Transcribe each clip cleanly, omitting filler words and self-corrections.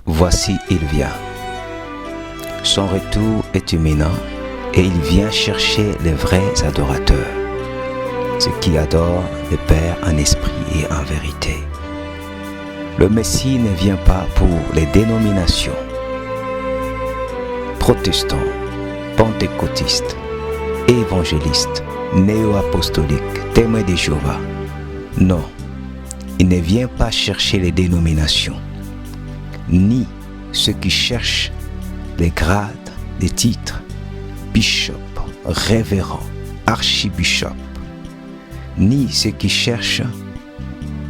Voici, il vient. Son retour est imminent et il vient chercher les vrais adorateurs, ceux qui adorent le Père en esprit et en vérité. Le Messie ne vient pas pour les dénominations, protestants, pentecôtistes, évangélistes, néo-apostoliques, témoins de Jéhovah. Non, il ne vient pas chercher les dénominations, ni ceux qui cherchent les grades, les titres, bishop, révérend, archibishop, ni ceux qui cherchent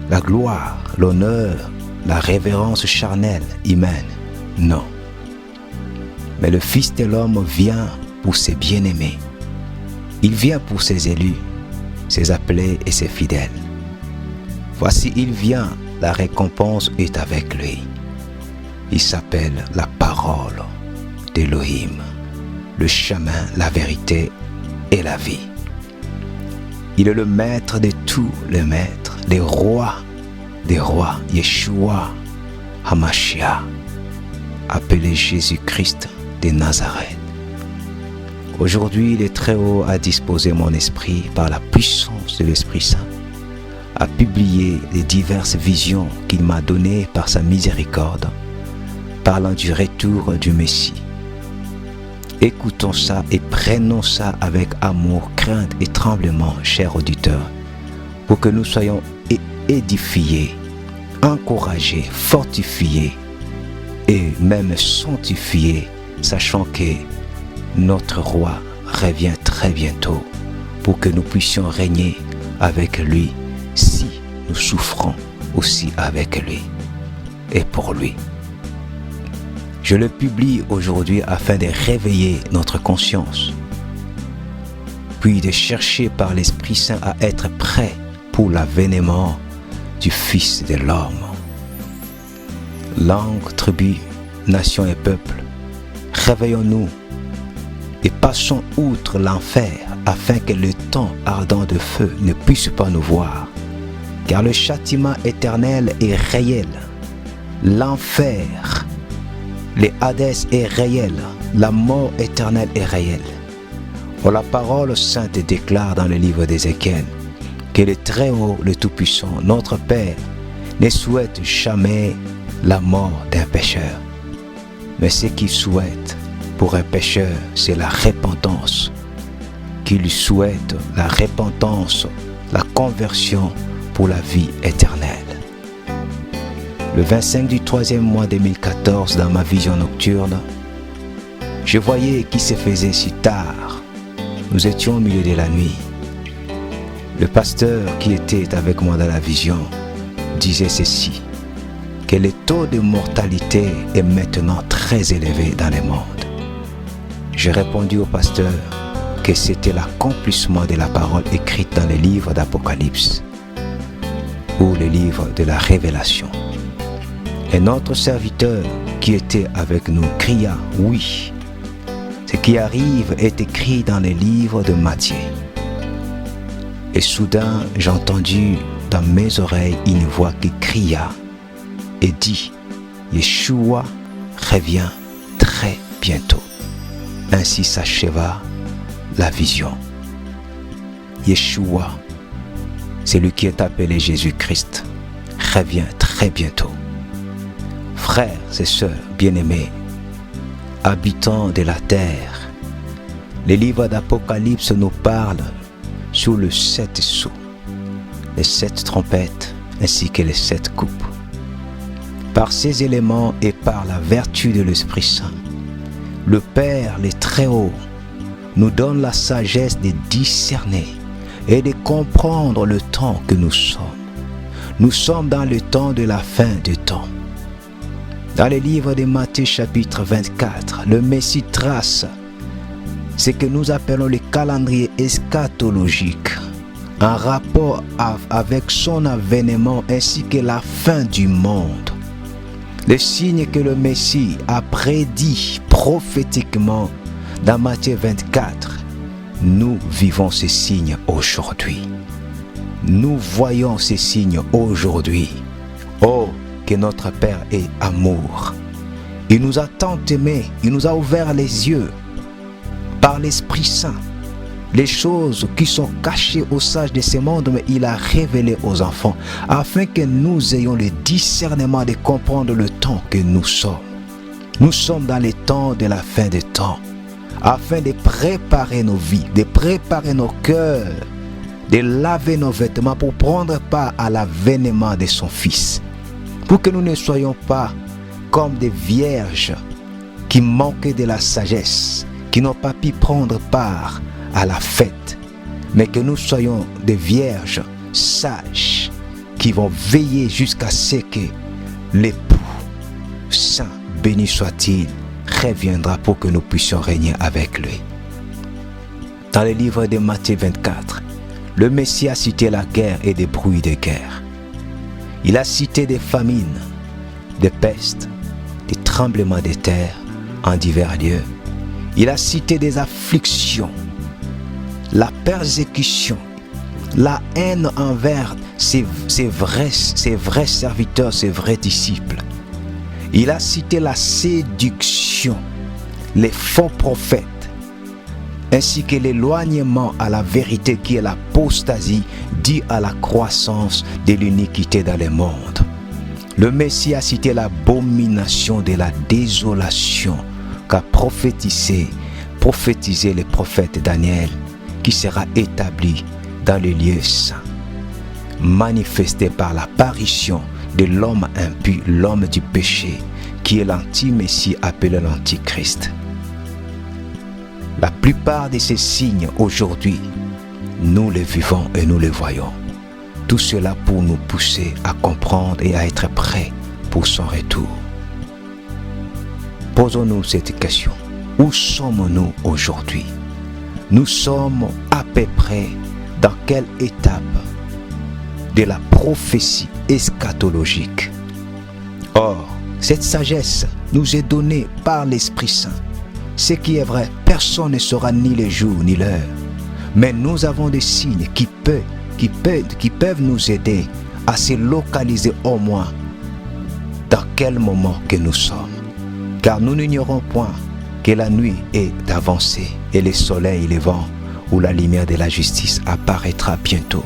la gloire, l'honneur, la révérence charnelle, humaine. Non. Mais le Fils de l'homme vient pour ses bien-aimés. Il vient pour ses élus, ses appelés et ses fidèles. Voici, il vient, la récompense est avec lui. Il s'appelle la parole d'Élohim, le chemin, la vérité et la vie. Il est le maître de tous les maîtres, le roi des rois, Yeshua HaMashiach, appelé Jésus-Christ de Nazareth. Aujourd'hui, le Très-Haut a disposé mon esprit par la puissance de l'Esprit Saint à publier les diverses visions qu'il m'a données par sa miséricorde, parlant du retour du Messie. Écoutons ça et prenons ça avec amour, crainte et tremblement, chers auditeurs, pour que nous soyons édifiés, encouragés, fortifiés et même sanctifiés, sachant que notre roi revient très bientôt pour que nous puissions régner avec lui si nous souffrons aussi avec lui et pour lui. Je le publie aujourd'hui afin de réveiller notre conscience, puis de chercher par l'Esprit Saint à être prêt pour l'avènement du Fils de l'homme. Langue, tribu, nation et peuple, réveillons-nous et passons outre l'enfer afin que le temps ardent de feu ne puisse pas nous voir, car le châtiment éternel est réel. L'enfer, le Hadès est réel, la mort éternelle est réelle. Oh, la parole sainte déclare dans le livre d'Ézéchiel que le Très-Haut, le Tout-Puissant, notre Père, ne souhaite jamais la mort d'un pécheur. Mais ce qu'il souhaite pour un pécheur, c'est la repentance. Qu'il souhaite la repentance, la conversion pour la vie éternelle. Le 25 du 3e mois 2014, dans ma vision nocturne, je voyais qu'il se faisait si tard. Nous étions au milieu de la nuit. Le pasteur qui était avec moi dans la vision disait ceci, que le taux de mortalité est maintenant très élevé dans le monde. J'ai répondu au pasteur que c'était l'accomplissement de la parole écrite dans le livre d'Apocalypse ou le livre de la Révélation. Et notre serviteur qui était avec nous cria, oui, ce qui arrive est écrit dans le livre de Matthieu. Et soudain, j'ai entendu dans mes oreilles une voix qui cria et dit, Yeshua revient très bientôt. Ainsi s'acheva la vision. Yeshua, celui qui est appelé Jésus-Christ, revient très bientôt. Frères et sœurs bien-aimés, habitants de la terre, le livre d'Apocalypse nous parle sur les 7 sceaux, les 7 trompettes ainsi que les 7 coupes. Par ces éléments et par la vertu de l'Esprit Saint, le Père, le Très-Haut, nous donne la sagesse de discerner et de comprendre le temps que nous sommes. Nous sommes dans le temps de la fin du temps. Dans le livre de Matthieu chapitre 24, le Messie trace ce que nous appelons le calendrier eschatologique en rapport avec son avènement ainsi que la fin du monde. Le signe que le Messie a prédit prophétiquement dans Matthieu 24, nous vivons ces signes aujourd'hui. Nous voyons ces signes aujourd'hui. Oh, que notre Père est amour. Il nous a tant aimés, il nous a ouvert les yeux par l'Esprit Saint. Les choses qui sont cachées aux sages de ce monde, mais il a révélé aux enfants, afin que nous ayons le discernement de comprendre le temps que nous sommes. Nous sommes dans les temps de la fin des temps, afin de préparer nos vies, de préparer nos cœurs, de laver nos vêtements pour prendre part à l'avènement de son Fils. Pour que nous ne soyons pas comme des vierges qui manquaient de la sagesse, qui n'ont pas pu prendre part à la fête, mais que nous soyons des vierges sages qui vont veiller jusqu'à ce que l'époux saint, béni soit-il, reviendra pour que nous puissions régner avec lui. Dans le livre de Matthieu 24, le Messie a cité la guerre et des bruits de guerre. Il a cité des famines, des pestes, des tremblements de terre en divers lieux. Il a cité des afflictions, la persécution, la haine envers ses vrais serviteurs, ses vrais disciples. Il a cité la séduction, les faux prophètes, ainsi que l'éloignement à la vérité qui est l'apostasie due à la croissance de l'iniquité dans le monde. Le Messie a cité l'abomination de la désolation qu'a prophétisé le prophète Daniel, qui sera établi dans le lieu saint, manifesté par l'apparition de l'homme impur, l'homme du péché, qui est l'anti-messie appelé l'antichrist. La plupart de ces signes aujourd'hui, nous les vivons et nous les voyons. Tout cela pour nous pousser à comprendre et à être prêts pour son retour. Posons-nous cette question. Où sommes-nous aujourd'hui? Nous sommes à peu près dans quelle étape de la prophétie eschatologique? Or, cette sagesse nous est donnée par l'Esprit Saint. Ce qui est vrai, personne ne saura ni le jour ni l'heure. Mais nous avons des signes qui peuvent nous aider à se localiser au moins dans quel moment que nous sommes. Car nous n'ignorons point que la nuit est avancée et le soleil levant, où la lumière de la justice apparaîtra bientôt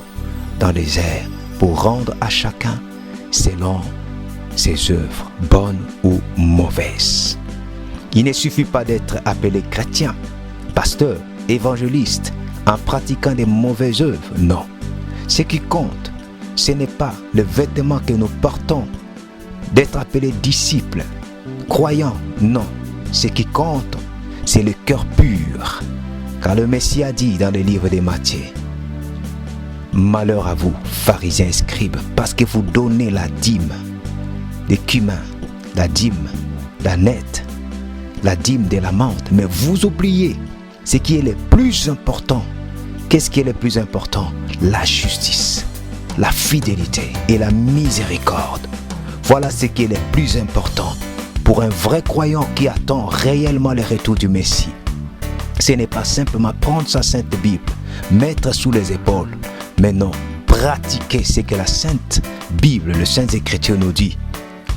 dans les airs pour rendre à chacun selon ses œuvres, bonnes ou mauvaises. Il ne suffit pas d'être appelé chrétien, pasteur, évangéliste, en pratiquant des mauvaises œuvres. Non. Ce qui compte, ce n'est pas le vêtement que nous portons, d'être appelé disciple, croyant. Non. Ce qui compte, c'est le cœur pur. Car le Messie a dit dans le livre de Matthieu, « Malheur à vous, pharisiens et scribes, parce que vous donnez la dîme des cumin, la dîme, la nette, la dîme de la menthe, mais vous oubliez ce qui est le plus important. Qu'est-ce qui est le plus important? La justice, la fidélité et la miséricorde. Voilà ce qui est le plus important pour un vrai croyant qui attend réellement le retour du Messie. Ce n'est pas simplement prendre sa sainte Bible, mettre sous les épaules, mais non, pratiquer ce que la sainte Bible, le Saintes Écritures nous dit,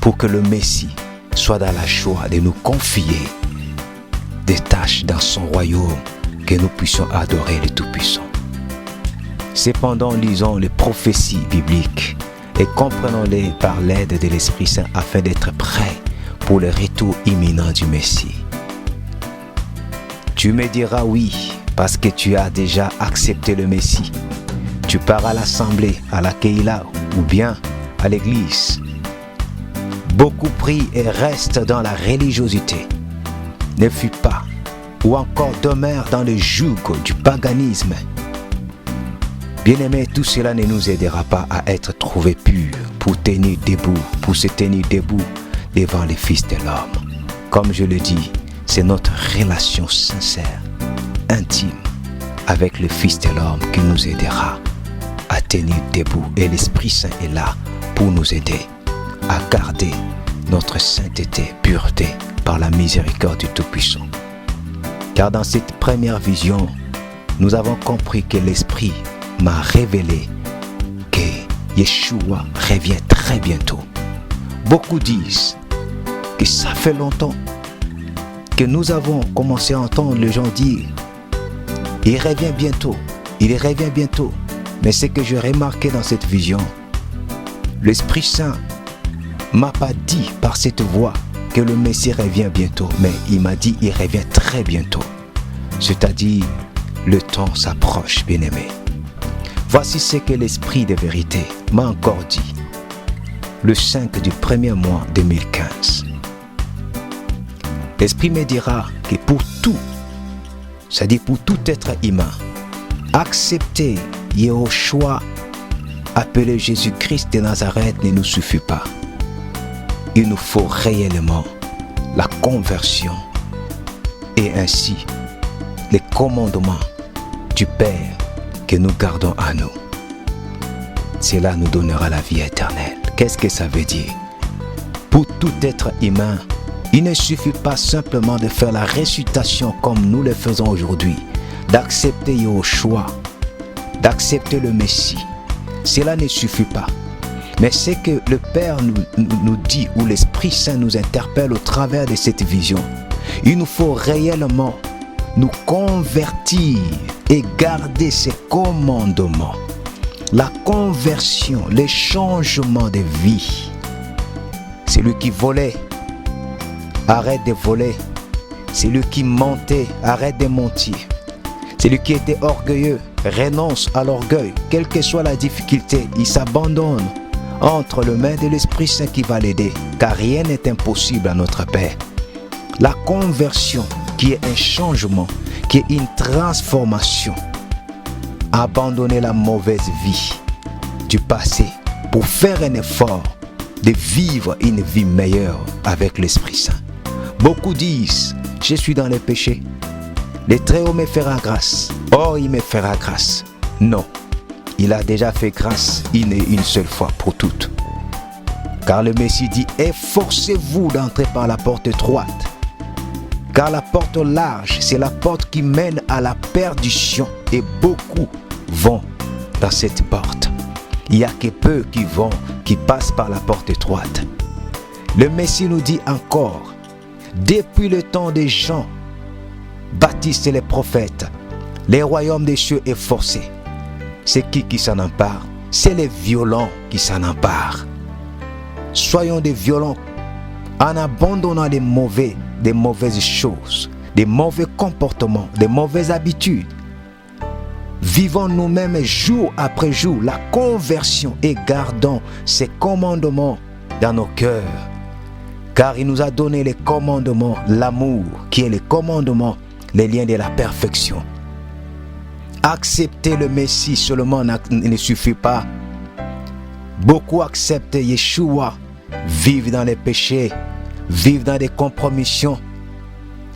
pour que le Messie soit dans la joie de nous confier des tâches dans son royaume, que nous puissions adorer le Tout-Puissant. Cependant, lisons les prophéties bibliques et comprenons-les par l'aide de l'Esprit Saint afin d'être prêts pour le retour imminent du Messie. Tu me diras oui, parce que tu as déjà accepté le Messie. Tu pars à l'assemblée, à la Keïla ou bien à l'église. Beaucoup prient et restent dans la religiosité. Ne fuis pas, ou encore demeure dans le joug du paganisme. Bien-aimés, tout cela ne nous aidera pas à être trouvés purs pour se tenir debout devant les fils de l'homme. Comme je le dis, c'est notre relation sincère, intime avec le Fils de l'homme qui nous aidera à tenir debout. Et l'Esprit Saint est là pour nous aider à garder notre sainteté, pureté par la miséricorde du Tout-Puissant. Car dans cette première vision, nous avons compris que l'Esprit m'a révélé que Yeshua revient très bientôt. Beaucoup disent que ça fait longtemps que nous avons commencé à entendre les gens dire « Il revient bientôt, il revient bientôt ». Mais ce que j'ai remarqué dans cette vision, l'Esprit Saint ne m'a pas dit par cette voix que le Messie revient bientôt, mais il m'a dit il revient très bientôt. C'est-à-dire, le temps s'approche, bien-aimé. Voici ce que l'Esprit de vérité m'a encore dit, le 5 du premier mois 2015. L'Esprit me dira que pour tout, c'est-à-dire pour tout être humain, accepter Yehoshua, appelé Jésus-Christ de Nazareth, ne nous suffit pas. Il nous faut réellement la conversion et ainsi les commandements du Père que nous gardons à nous. Cela nous donnera la vie éternelle. Qu'est-ce que ça veut dire? Pour tout être humain, il ne suffit pas simplement de faire la récitation comme nous le faisons aujourd'hui, d'accepter Yehoshua, d'accepter le Messie. Cela ne suffit pas. Mais c'est que le Père nous dit, ou l'Esprit Saint nous interpelle au travers de cette vision. Il nous faut réellement nous convertir et garder ses commandements. La conversion, les changements de vie. Celui qui volait, arrête de voler. Celui qui mentait, arrête de mentir. Celui qui était orgueilleux, renonce à l'orgueil. Quelle que soit la difficulté, il s'abandonne entre les mains de l'Esprit Saint qui va l'aider, car rien n'est impossible à notre Père. La conversion, qui est un changement, qui est une transformation. Abandonner la mauvaise vie du passé pour faire un effort de vivre une vie meilleure avec l'Esprit Saint. Beaucoup disent, je suis dans le péché. Le Très-Haut me fera grâce. Oh, il me fera grâce. Non, il a déjà fait grâce une seule fois pour toutes. Car le Messie dit, efforcez-vous d'entrer par la porte étroite. Car la porte large, c'est la porte qui mène à la perdition. Et beaucoup vont dans cette porte. Il n'y a que peu qui passent par la porte étroite. Le Messie nous dit encore, depuis le temps des Jean, Baptiste et les prophètes, les royaumes des cieux est forcé. C'est qui s'en empare? C'est les violents qui s'en emparent. Soyons des violents en abandonnant des mauvaises choses, des mauvais comportements, des mauvaises habitudes. Vivons nous-mêmes jour après jour la conversion et gardons ces commandements dans nos cœurs. Car il nous a donné les commandements, l'amour qui est les commandements, les liens de la perfection. Accepter le Messie seulement ne suffit pas. Beaucoup acceptent Yeshua, vivent dans les péchés, vivent dans des compromissions.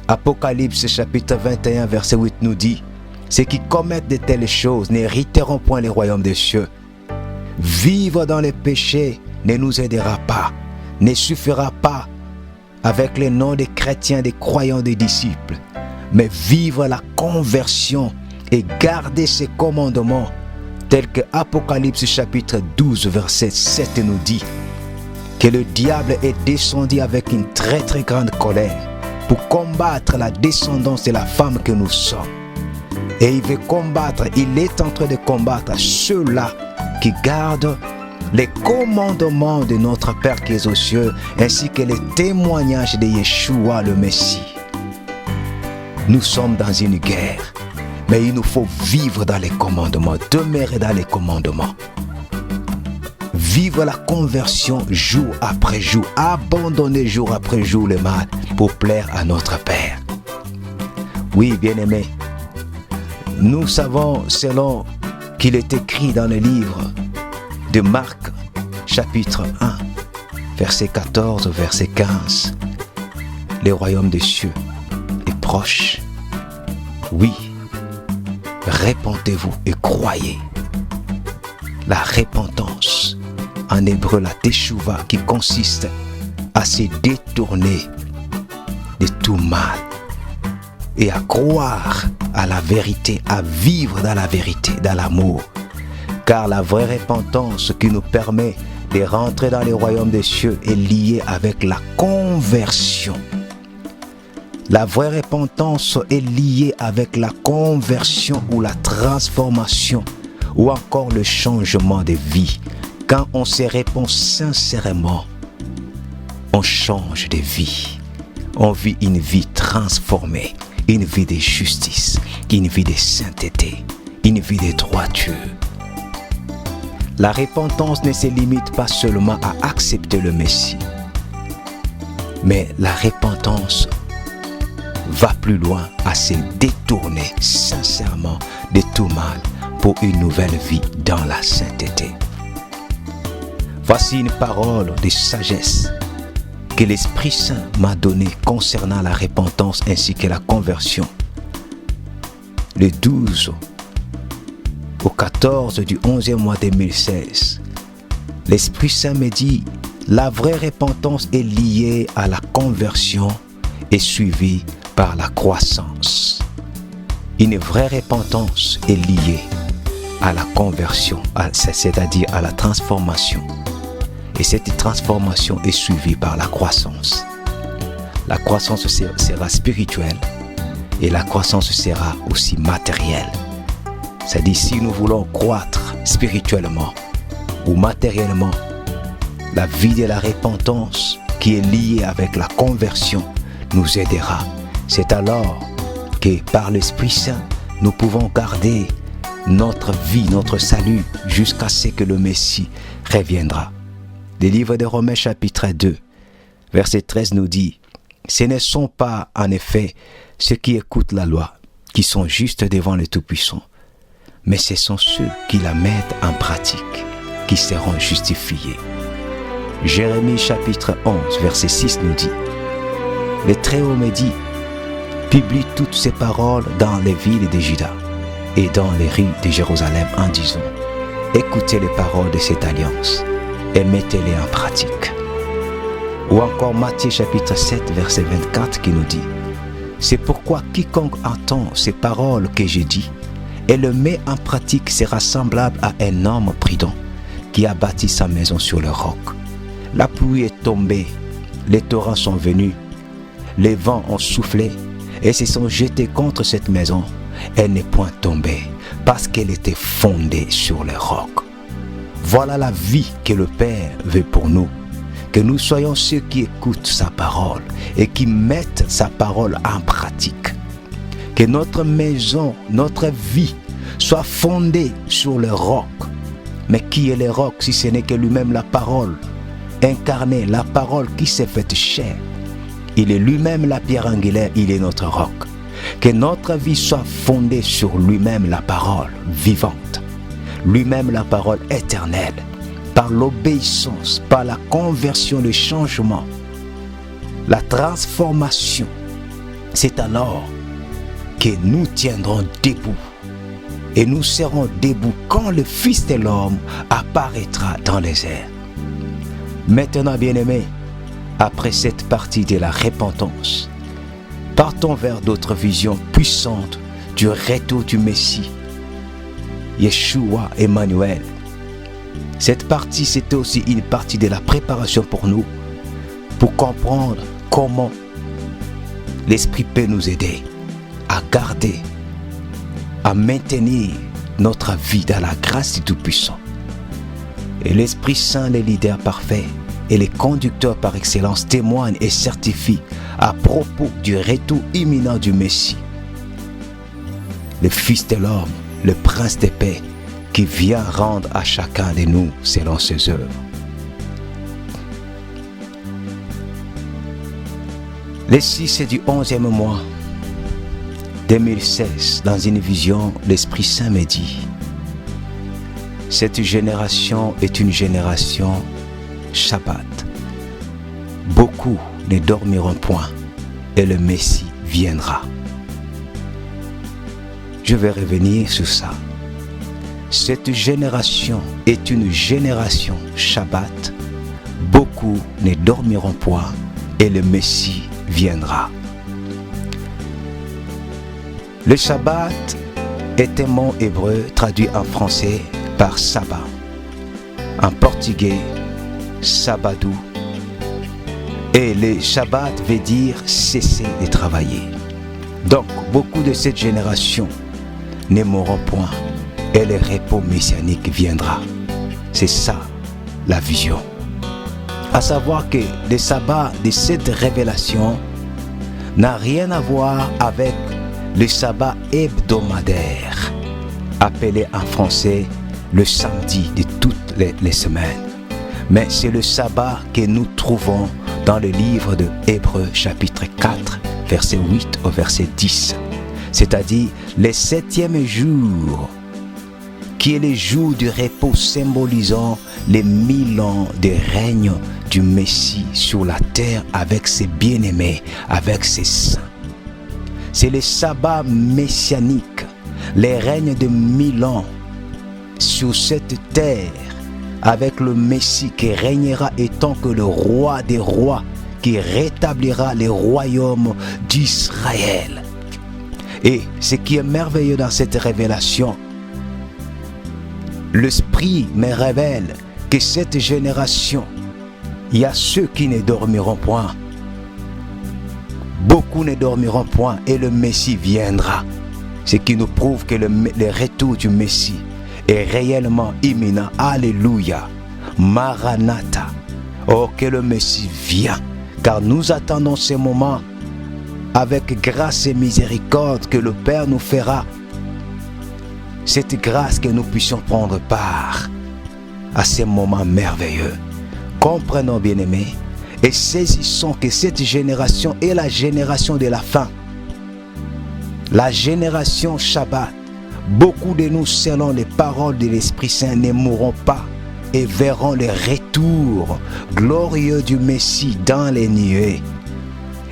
Apocalypse chapitre 21 verset 8 nous dit, ceux qui commettent de telles choses n'hériteront point les royaumes des cieux. Vivre dans les péchés ne nous aidera pas, ne suffira pas avec les noms des chrétiens, des croyants, des disciples. Mais vivre la conversion et garder ses commandements, tels que Apocalypse chapitre 12 verset 7 nous dit, que le diable est descendu avec une très très grande colère pour combattre la descendance de la femme que nous sommes. Et il est en train de combattre ceux-là qui gardent les commandements de notre Père qui est aux cieux, ainsi que les témoignages de Yeshua le Messie. Nous sommes dans une guerre, mais il nous faut vivre dans les commandements, demeurer dans les commandements. Vivre la conversion jour après jour, abandonner jour après jour le mal pour plaire à notre Père. Oui, bien-aimés, nous savons selon qu'il est écrit dans le livre de Marc, chapitre 1, verset 14, verset 15, le royaume des cieux est proche. Oui, répentez-vous et croyez. La repentance, en hébreu la teshuva, qui consiste à se détourner de tout mal et à croire à la vérité, à vivre dans la vérité, dans l'amour. Car la vraie repentance qui nous permet de rentrer dans le royaume des cieux est lié avec la conversion. La vraie repentance est liée avec la conversion ou la transformation ou encore le changement de vie. Quand on se répand sincèrement, on change de vie. On vit une vie transformée, une vie de justice, une vie de sainteté, une vie de droiture. La repentance ne se limite pas seulement à accepter le Messie, mais la repentance va plus loin à se détourner sincèrement de tout mal pour une nouvelle vie dans la sainteté. Voici une parole de sagesse que l'Esprit Saint m'a donnée concernant la repentance ainsi que la conversion. Le 12 au 14 du 11e mois 2016, l'Esprit Saint me dit, la vraie repentance est liée à la conversion et suivie par la croissance. Une vraie repentance est liée à la conversion, c'est-à-dire à la transformation. Et cette transformation est suivie par la croissance. La croissance sera spirituelle et la croissance sera aussi matérielle. C'est-à-dire si nous voulons croître spirituellement ou matériellement, la vie de la repentance qui est liée avec la conversion nous aidera. C'est alors que par l'Esprit Saint, nous pouvons garder notre vie, notre salut, jusqu'à ce que le Messie reviendra. Le livre de Romains chapitre 2, verset 13 nous dit, « Ce ne sont pas en effet ceux qui écoutent la loi, qui sont justes devant le Tout-Puissant, mais ce sont ceux qui la mettent en pratique, qui seront justifiés. » Jérémie chapitre 11, verset 6 nous dit, « Le Très-Haut me dit, publie toutes ces paroles dans les villes de Juda et dans les rues de Jérusalem en disant, écoutez les paroles de cette alliance et mettez-les en pratique. » Ou encore Matthieu chapitre 7, verset 24 qui nous dit, c'est pourquoi quiconque entend ces paroles que j'ai dit et le met en pratique sera semblable à un homme prudent qui a bâti sa maison sur le roc. La pluie est tombée, les torrents sont venus, les vents ont soufflé et se sont jetés contre cette maison. Elle n'est point tombée parce qu'elle était fondée sur le roc. Voilà la vie que le Père veut pour nous. Que nous soyons ceux qui écoutent sa parole et qui mettent sa parole en pratique. Que notre maison, notre vie soit fondée sur le roc. Mais qui est le roc si ce n'est que lui-même la parole incarnée, la parole qui s'est faite chair. Il est lui-même la pierre angulaire, il est notre roc. Que notre vie soit fondée sur lui-même la parole vivante, lui-même la parole éternelle, par l'obéissance, par la conversion, le changement, la transformation. C'est alors que nous tiendrons debout et nous serons debout quand le Fils de l'homme apparaîtra dans les airs. Maintenant, bien-aimés, après cette partie de la repentance, partons vers d'autres visions puissantes du retour du Messie, Yeshua Emmanuel. Cette partie, c'était aussi une partie de la préparation pour nous, pour comprendre comment l'Esprit peut nous aider à garder, à maintenir notre vie dans la grâce du Tout-Puissant. Et l'Esprit Saint, le leader parfait et les conducteurs par excellence, témoignent et certifient à propos du retour imminent du Messie, le Fils de l'homme, le Prince de paix, qui vient rendre à chacun de nous selon ses œuvres. Le 6 du 11e mois 2016, dans une vision, l'Esprit Saint me dit, cette génération est une génération Shabbat. Beaucoup ne dormiront point et le Messie viendra. Je vais revenir sur ça. Cette génération est une génération Shabbat. Beaucoup ne dormiront point et le Messie viendra. Le Shabbat est un mot hébreu traduit en français par sabbat, en portugais sabbatou. Et le Shabbat veut dire cesser de travailler. Donc, beaucoup de cette génération ne mourront point et le repos messianique viendra. C'est ça la vision. À savoir que le sabbat de cette révélation n'a rien à voir avec le sabbat hebdomadaire, appelé en français le samedi de toutes les semaines. Mais c'est le sabbat que nous trouvons dans le livre de Hébreux chapitre 4, verset 8 au verset 10. C'est-à-dire le 7e jour, qui est le jour du repos symbolisant les 1000 ans de règne du Messie sur la terre avec ses bien-aimés, avec ses saints. C'est le sabbat messianique, les règnes de 1000 ans sur cette terre avec le Messie qui régnera étant que le roi des rois qui rétablira les royaumes d'Israël. Et ce qui est merveilleux dans cette révélation, l'Esprit me révèle que cette génération, il y a ceux qui ne dormiront point. Beaucoup ne dormiront point et le Messie viendra. Ce qui nous prouve que le retour du Messie est réellement imminent. Alléluia. Maranatha. Oh, que le Messie vient. Car nous attendons ce moment avec grâce et miséricorde que le Père nous fera. Cette grâce que nous puissions prendre part à ces moments merveilleux. Comprenons, bien-aimés, et saisissons que cette génération est la génération de la fin. La génération Shabbat. Beaucoup de nous, selon les paroles de l'Esprit Saint, ne mourront pas et verront le retour glorieux du Messie dans les nuées.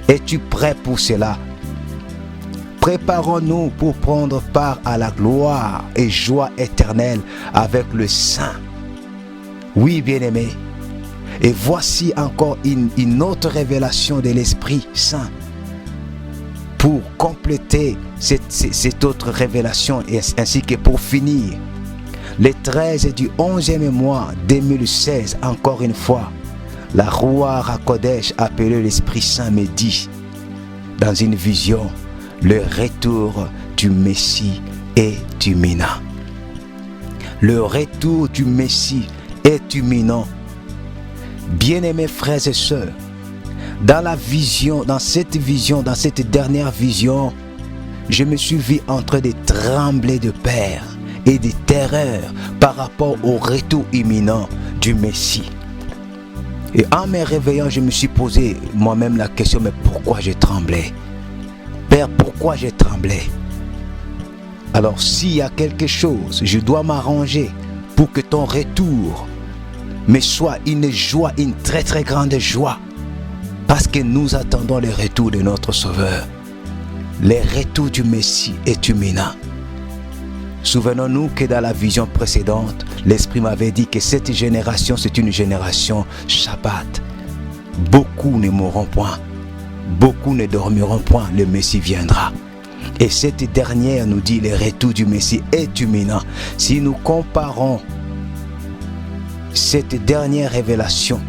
Es-tu prêt pour cela? Préparons-nous pour prendre part à la gloire et joie éternelle avec le Saint. Oui, bien-aimés. Et voici encore une autre révélation de l'Esprit Saint pour compléter cette autre révélation ainsi que pour finir. Le 13 du 11e mois 2016, encore une fois, la Ruach HaKodesh appelée l'Esprit Saint me dit dans une vision, le retour du Messie est imminent. Le retour du Messie est imminent. Bien-aimés frères et sœurs, dans cette dernière vision, je me suis vu en train de trembler de peur et de terreur par rapport au retour imminent du Messie. Et en me réveillant, je me suis posé moi-même la question, mais pourquoi j'ai tremblé? Père, pourquoi j'ai tremblé? Alors s'il y a quelque chose, je dois m'arranger pour que ton retour me soit une joie, une très très grande joie. Parce que nous attendons le retour de notre Sauveur. Le retour du Messie est imminent. Souvenons-nous que dans la vision précédente, l'Esprit m'avait dit que cette génération, c'est une génération Shabbat. Beaucoup ne mourront point. Beaucoup ne dormiront point. Le Messie viendra. Et cette dernière nous dit le retour du Messie est imminent. Si nous comparons cette dernière révélation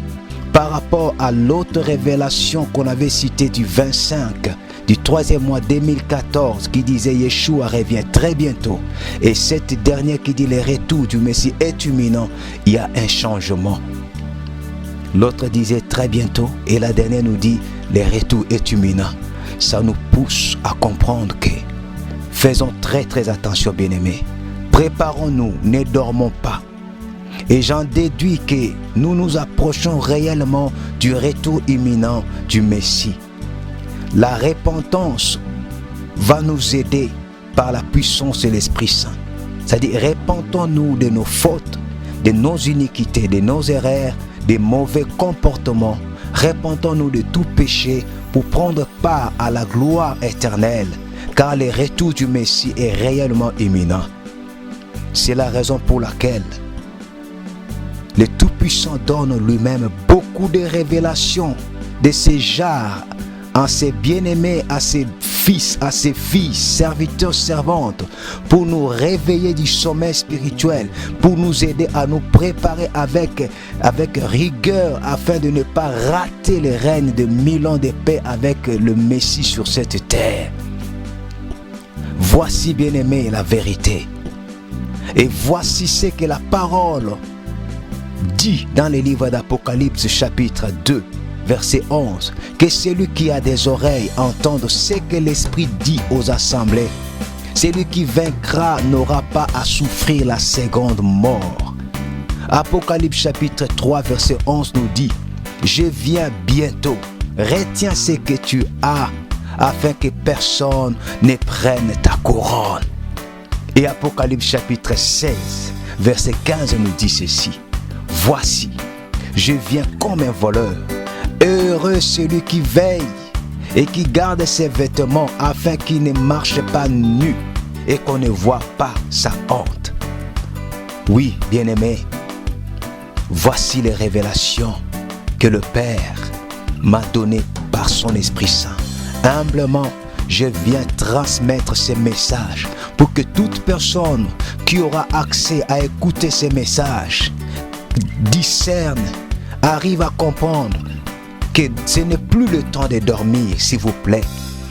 par rapport à l'autre révélation qu'on avait citée du 25 du 3e mois 2014 qui disait Yeshua revient très bientôt, et cette dernière qui dit le retour du Messie est imminent, il y a un changement. L'autre disait très bientôt et la dernière nous dit le retour est imminent. Ça nous pousse à comprendre que faisons très très attention, bien-aimés. Préparons-nous, ne dormons pas. Et j'en déduis que nous nous approchons réellement du retour imminent du Messie. La repentance va nous aider par la puissance de l'Esprit Saint. C'est-à-dire, repentons-nous de nos fautes, de nos iniquités, de nos erreurs, des mauvais comportements. Repentons-nous de tout péché pour prendre part à la gloire éternelle, car le retour du Messie est réellement imminent. C'est la raison pour laquelle le Tout-Puissant donne lui-même beaucoup de révélations de ses genres en ses bien-aimés, à ses fils, à ses filles, serviteurs, servantes, pour nous réveiller du sommeil spirituel, pour nous aider à nous préparer avec rigueur afin de ne pas rater le règne de 1000 ans de paix avec le Messie sur cette terre. Voici, bien-aimé, la vérité. Et voici ce que la parole dit dans le livre d'Apocalypse chapitre 2, verset 11, que celui qui a des oreilles entende ce que l'Esprit dit aux assemblées. Celui qui vaincra n'aura pas à souffrir la seconde mort. Apocalypse chapitre 3, verset 11 nous dit, je viens bientôt, retiens ce que tu as, afin que personne ne prenne ta couronne. Et Apocalypse chapitre 16, verset 15 nous dit ceci, voici, je viens comme un voleur. Heureux celui qui veille et qui garde ses vêtements afin qu'il ne marche pas nu et qu'on ne voit pas sa honte. Oui, bien-aimé, voici les révélations que le Père m'a données par son Esprit Saint. Humblement, je viens transmettre ces messages pour que toute personne qui aura accès à écouter ces messages discerne, arrive à comprendre que ce n'est plus le temps de dormir, s'il vous plaît.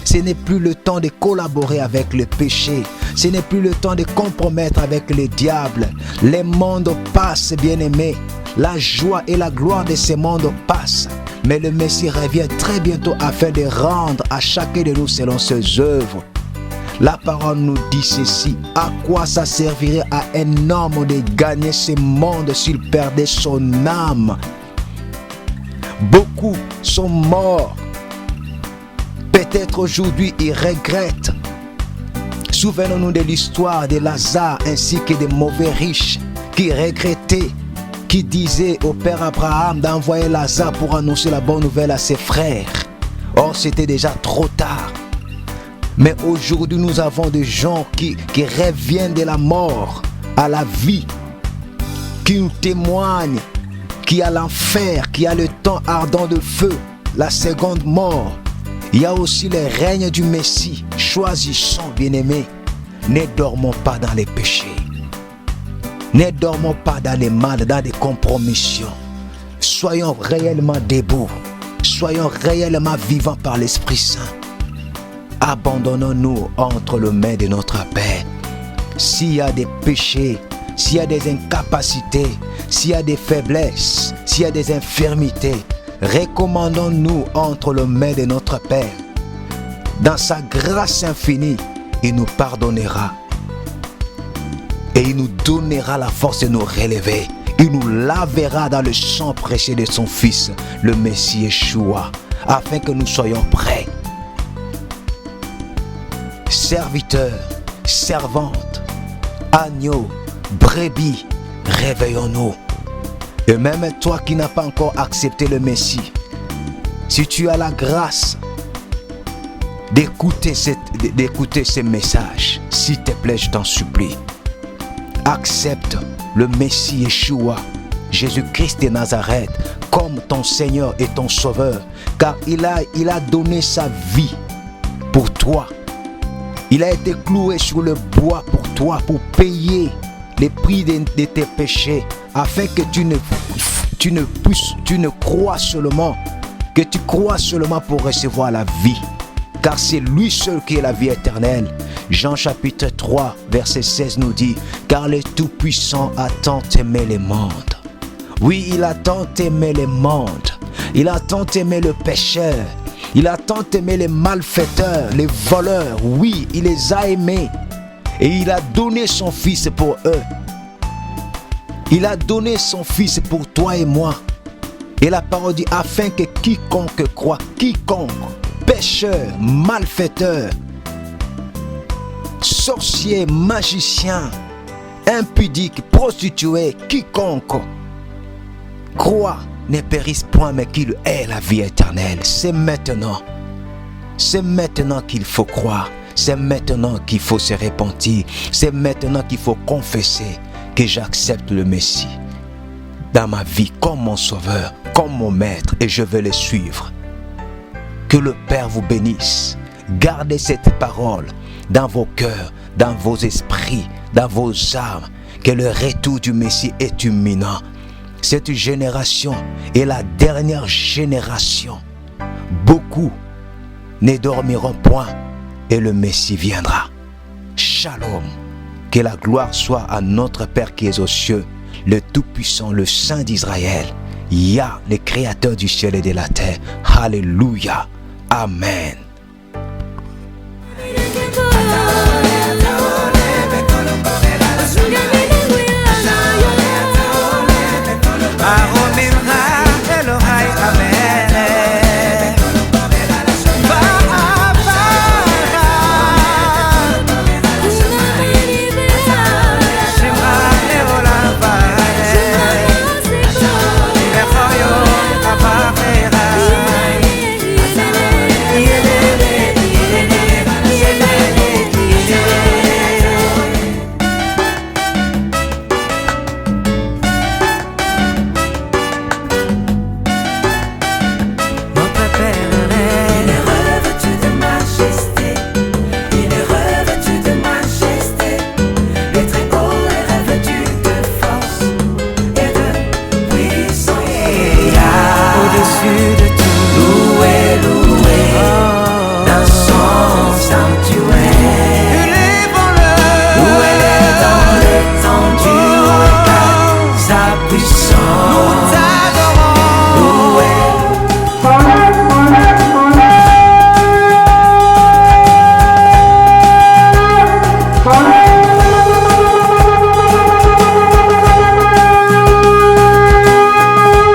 Ce n'est plus le temps de collaborer avec le péché. Ce n'est plus le temps de compromettre avec le diable. Les mondes passent, bien-aimés. La joie et la gloire de ces mondes passent. Mais le Messie revient très bientôt afin de rendre à chacun de nous selon ses œuvres. La parole nous dit ceci, à quoi ça servirait à un homme de gagner ce monde s'il perdait son âme? Beaucoup sont morts. Peut-être aujourd'hui ils regrettent. Souvenons-nous de l'histoire de Lazare ainsi que des mauvais riches qui regrettaient, qui disaient au père Abraham d'envoyer Lazare pour annoncer la bonne nouvelle à ses frères. Or c'était déjà trop tard. Mais aujourd'hui nous avons des gens qui reviennent de la mort à la vie, qui nous témoignent qu'il y a l'enfer, qu'il y a le temps ardent de feu, la seconde mort. Il y a aussi le règne du Messie. Choisissons, bien-aimés, ne dormons pas dans les péchés. Ne dormons pas dans les mal, dans des compromissions. Soyons réellement debout. Soyons réellement vivants par l'Esprit Saint. Abandonnons-nous entre les mains de notre Père. S'il y a des péchés, s'il y a des incapacités, s'il y a des faiblesses, s'il y a des infirmités, recommandons-nous entre les mains de notre Père. Dans sa grâce infinie, il nous pardonnera. Et il nous donnera la force de nous relever. Il nous lavera dans le sang précieux de son Fils, le Messie Yeshua, afin que nous soyons prêts. Serviteurs, servantes, agneaux, brebis, réveillons-nous. Et même toi qui n'as pas encore accepté le Messie, si tu as la grâce d'écouter ce message, s'il te plaît, je t'en supplie, accepte le Messie Yeshua, Jésus-Christ de Nazareth, comme ton Seigneur et ton Sauveur, car il a donné sa vie pour toi. Il a été cloué sur le bois pour toi, pour payer les prix de tes péchés, afin que tu crois seulement, que tu crois seulement pour recevoir la vie. Car c'est lui seul qui est la vie éternelle. Jean chapitre 3, verset 16 nous dit, car le Tout-Puissant a tant aimé le monde. Oui, il a tant aimé le monde. Il a tant aimé le pécheur. Il a tant aimé les malfaiteurs, les voleurs. Oui, il les a aimés. Et il a donné son Fils pour eux. Il a donné son Fils pour toi et moi. Et la parole dit, afin que quiconque croit, quiconque, pécheur, malfaiteur, sorcier, magicien, impudique, prostitué, quiconque croit, ne périsse point, mais qu'il ait la vie éternelle. C'est maintenant qu'il faut croire. C'est maintenant qu'il faut se repentir. C'est maintenant qu'il faut confesser que j'accepte le Messie dans ma vie comme mon Sauveur, comme mon Maître, et je vais le suivre. Que le Père vous bénisse Gardez cette parole dans vos cœurs, dans vos esprits, dans vos âmes, que le retour du Messie est imminent. Cette génération est la dernière génération. Beaucoup ne dormiront point et le Messie viendra. Shalom. Que la gloire soit à notre Père qui est aux cieux, le Tout-Puissant, le Saint d'Israël, Yah, le Créateur du ciel et de la terre. Alléluia. Amen.